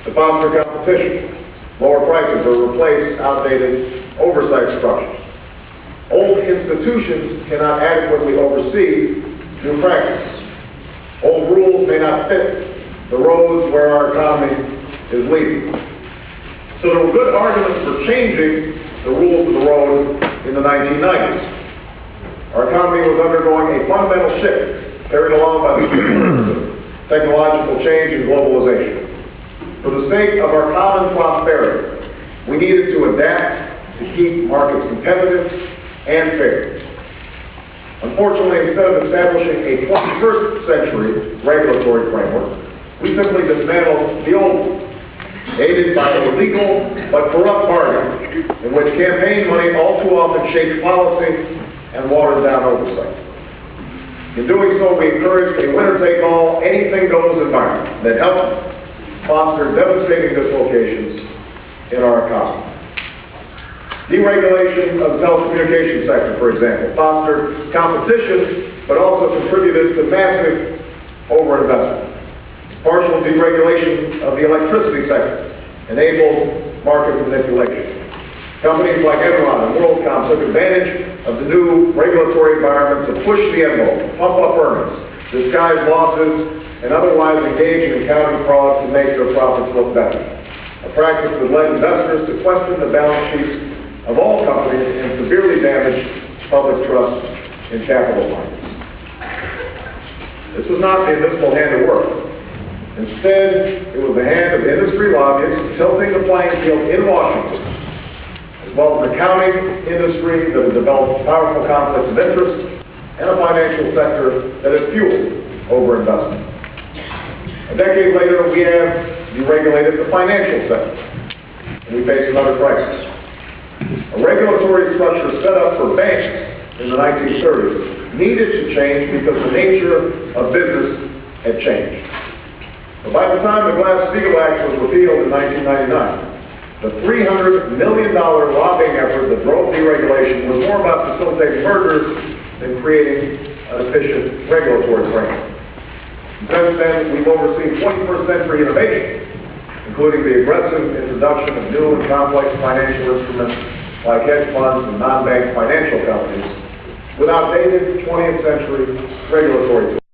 to foster competition, lower prices, or replace outdated oversight structures. Old institutions cannot adequately oversee new practices. Old rules may not fit the roads where our economy is leading. So there were good arguments for changing the rules of the road in the 1990s. Our economy was undergoing a fundamental shift carried along by the technological change and globalization. For the sake of our common prosperity, we needed to adapt to keep markets competitive and fair. Unfortunately, instead of establishing a 21st century regulatory framework, we simply dismantled the old one, aided by a legal but corrupt bargain in which campaign money all too often shaped policy and watered down oversight. In doing so, we encouraged a winner-take-all, anything-goes environment that helped foster devastating dislocations in our economy. Deregulation of the telecommunications sector, for example, fostered competition, but also contributed to massive overinvestment. Partial deregulation of the electricity sector enabled market manipulation. Companies like Enron and WorldCom took advantage of the new regulatory environment to push the envelope, pump up earnings, disguise losses, and otherwise engage in accounting fraud to make their profits look better. A practice that led investors to question the balance sheets of all companies and severely damaged public trust in capital markets. This was not the invisible hand at work. Instead, it was the hand of industry lobbyists tilting the playing field in Washington, as well as an accounting industry that has developed powerful conflicts of interest and a financial sector that has fueled overinvestment. A decade later, we have deregulated the financial sector, and we face another crisis. A regulatory structure set up for banks in the 1930s needed to change because the nature of business had changed. But by the time the Glass-Steagall Act was repealed in 1999, the $300 million lobbying effort that drove deregulation was more about facilitating mergers than creating an efficient regulatory framework. Since then, we've overseen 21st century innovation, including the aggressive introduction of new and complex financial instruments like hedge funds and non-bank financial companies, with outdated 20th century regulatory tools.